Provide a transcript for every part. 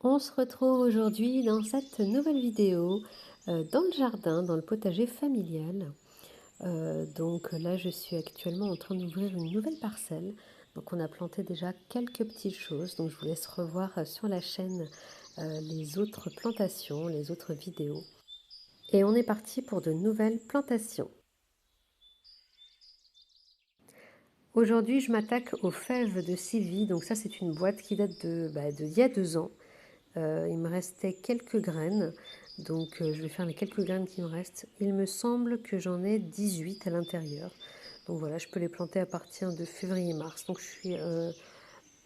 On se retrouve aujourd'hui dans cette nouvelle vidéo dans le jardin, dans le potager familial. Donc là, je suis actuellement en train d'ouvrir une nouvelle parcelle. Donc on a planté déjà quelques petites choses. Donc je vous laisse revoir sur la chaîne les autres plantations, les autres vidéos. Et on est parti pour de nouvelles plantations. Aujourd'hui, je m'attaque aux fèves de Sylvie. Donc ça, c'est une boîte qui date d'il y a 2 ans. Il me restait quelques graines, donc je vais faire les quelques graines qui me restent. Il me semble que j'en ai 18 à l'intérieur. Donc voilà, je peux les planter à partir de février-mars. Donc je suis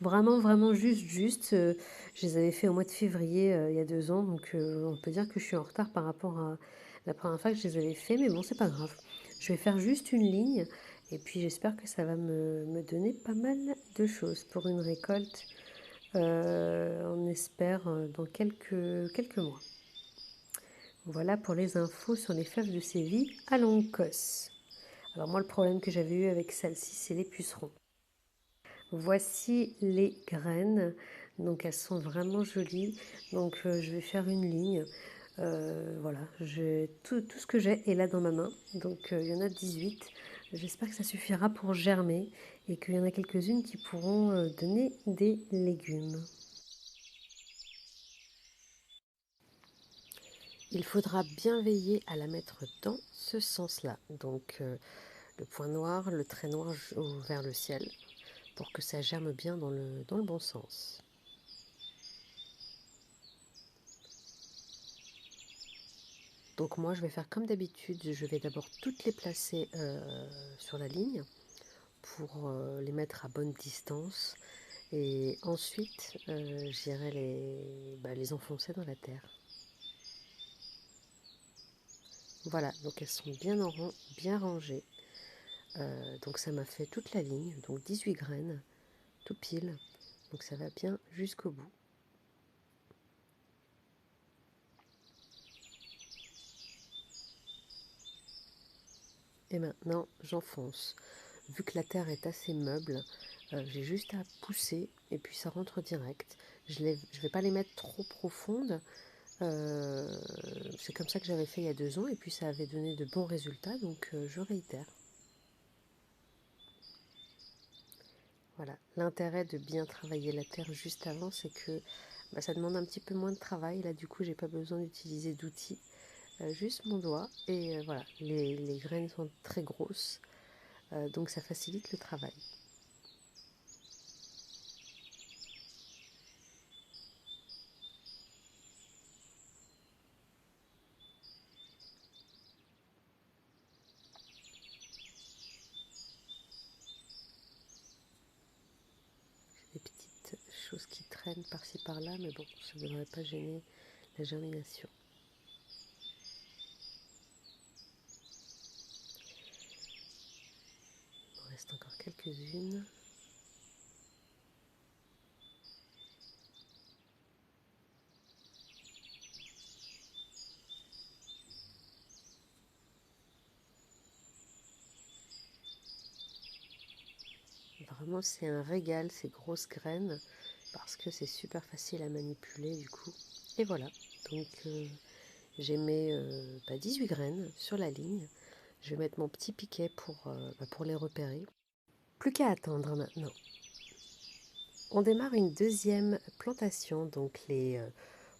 vraiment juste. Je les avais fait au mois de février il y a 2 ans, donc on peut dire que je suis en retard par rapport à la première fois que je les avais fait, mais bon, c'est pas grave. Je vais faire juste une ligne, et puis j'espère que ça va me donner pas mal de choses pour une récolte. On espère dans quelques mois. Voilà pour les infos sur les fèves de Séville à Longcos. Alors moi, le problème que j'avais eu avec celle-ci, c'est les pucerons. Voici les graines. Donc elles sont vraiment jolies. Donc je vais faire une ligne. Voilà, tout ce que j'ai est là dans ma main. Donc il y en a 18. J'espère que ça suffira pour germer et qu'il y en a quelques-unes qui pourront donner des légumes. Il faudra bien veiller à la mettre dans ce sens-là. Donc le point noir, le trait noir vers le ciel, pour que ça germe bien dans le bon sens. Donc moi je vais faire comme d'habitude, je vais d'abord toutes les placer sur la ligne pour les mettre à bonne distance et ensuite j'irai les enfoncer dans la terre. Voilà, donc elles sont bien en rang, bien rangées. Donc ça m'a fait toute la ligne, donc 18 graines, tout pile. Donc ça va bien jusqu'au bout. Et maintenant, j'enfonce. Vu que la terre est assez meuble, j'ai juste à pousser et puis ça rentre direct. Je ne vais pas les mettre trop profondes. C'est comme ça que j'avais fait il y a 2 ans et puis ça avait donné de bons résultats, donc je réitère. Voilà, l'intérêt de bien travailler la terre juste avant, c'est que ça demande un petit peu moins de travail. Là, du coup, j'ai pas besoin d'utiliser d'outils, juste mon doigt. Et voilà, les graines sont très grosses, donc ça facilite le travail. Des petites choses qui traînent par-ci par-là, mais bon, ça ne devrait pas gêner la germination. Il me reste encore quelques-unes. Vraiment, c'est un régal ces grosses graines parce que c'est super facile à manipuler du coup. Et voilà, donc j'ai mis 18 graines sur la ligne. Je vais mettre mon petit piquet pour les repérer. Plus qu'à attendre maintenant. On démarre une deuxième plantation, donc les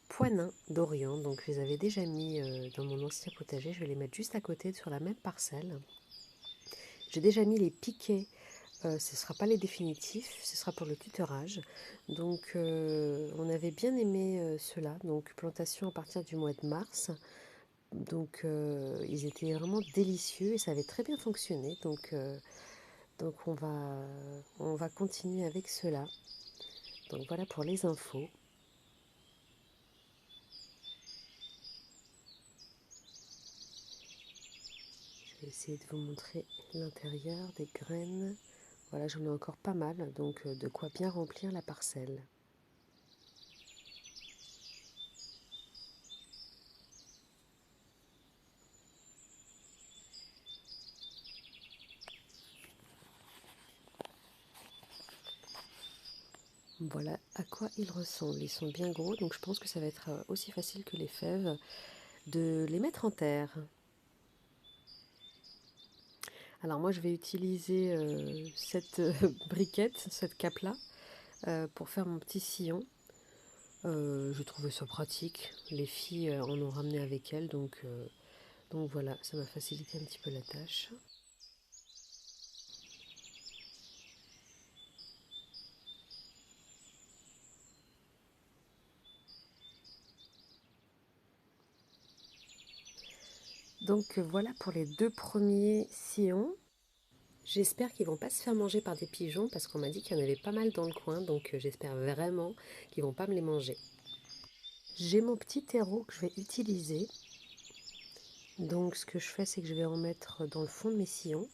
pois nains d'Orient. Donc je les avais déjà mis dans mon ancien potager. Je vais les mettre juste à côté sur la même parcelle. J'ai déjà mis les piquets. Ce ne sera pas les définitifs, ce sera pour le tutorage. Donc on avait bien aimé ceux-là, donc plantation à partir du mois de mars. Donc ils étaient vraiment délicieux et ça avait très bien fonctionné. Donc on va continuer avec cela. Donc voilà pour les infos. Je vais essayer de vous montrer l'intérieur des graines. Voilà, j'en ai encore pas mal, donc de quoi bien remplir la parcelle. Voilà, à quoi ils ressemblent. Ils sont bien gros, donc je pense que ça va être aussi facile que les fèves de les mettre en terre. Alors moi je vais utiliser cette briquette, cette cape-là, pour faire mon petit sillon. Je trouvais ça pratique. Les filles en ont ramené avec elles, donc voilà, ça m'a facilité un petit peu la tâche. Donc voilà pour les 2 premiers sillons. J'espère qu'ils vont pas se faire manger par des pigeons parce qu'on m'a dit qu'il y en avait pas mal dans le coin, donc j'espère vraiment qu'ils vont pas me les manger. J'ai mon petit terreau que je vais utiliser. Donc ce que je fais, c'est que je vais en mettre dans le fond de mes sillons,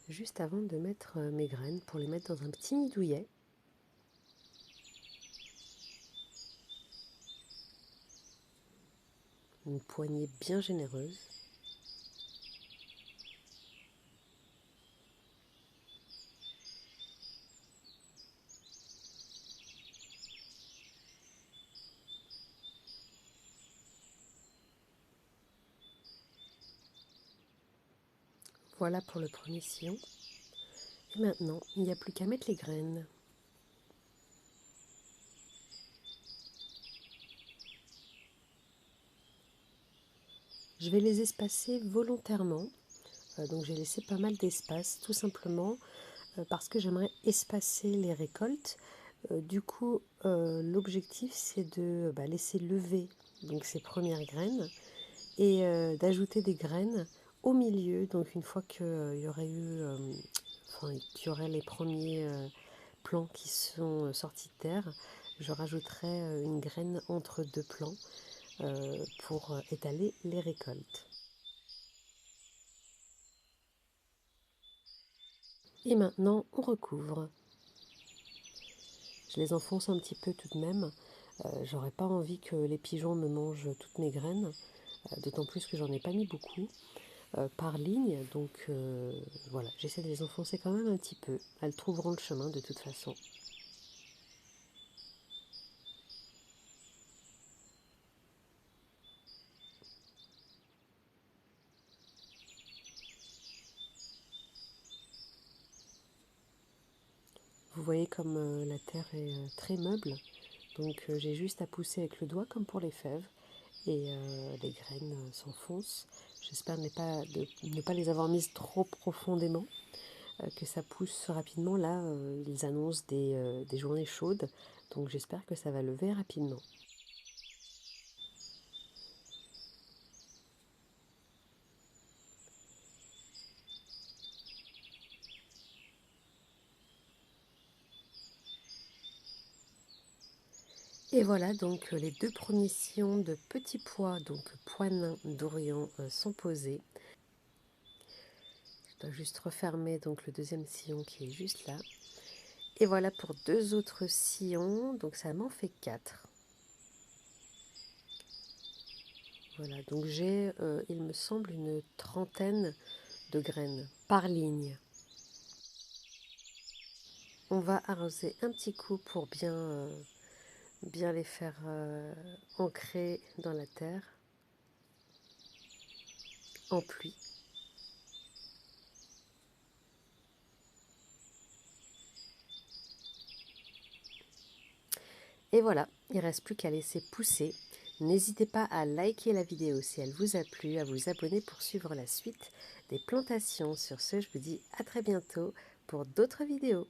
juste avant de mettre mes graines pour les mettre dans un petit nid douillet. Une poignée bien généreuse. Voilà pour le premier sillon. Et maintenant, il n'y a plus qu'à mettre les graines. Je vais les espacer volontairement. Donc j'ai laissé pas mal d'espace, tout simplement parce que j'aimerais espacer les récoltes. Du coup, l'objectif c'est de laisser lever donc ces premières graines et d'ajouter des graines au milieu. Donc une fois qu'il y aurait qu'il y aurait les premiers plants qui sont sortis de terre, je rajouterai une graine entre deux plants pour étaler les récoltes. Et maintenant, on recouvre. Je les enfonce un petit peu tout de même. J'aurais pas envie que les pigeons me mangent toutes mes graines, d'autant plus que j'en ai pas mis beaucoup par ligne. Donc voilà, j'essaie de les enfoncer quand même un petit peu. Elles trouveront le chemin de toute façon. Vous voyez comme la terre est très meuble. Donc j'ai juste à pousser avec le doigt comme pour les fèves et les graines s'enfoncent. J'espère ne pas les avoir mises trop profondément, que ça pousse rapidement. Là, ils annoncent des journées chaudes, donc j'espère que ça va lever rapidement. Et voilà, donc les 2 premiers sillons de petits pois, donc pois nains d'Orient, sont posés. Je dois juste refermer donc le deuxième sillon qui est juste là. Et voilà pour 2 autres sillons, donc ça m'en fait 4. Voilà, donc j'ai, il me semble, une trentaine de graines par ligne. On va arroser un petit coup pour bien les faire ancrer dans la terre en pluie. Et voilà, il ne reste plus qu'à laisser pousser. N'hésitez pas à liker la vidéo si elle vous a plu, à vous abonner pour suivre la suite des plantations. Sur ce, je vous dis à très bientôt pour d'autres vidéos.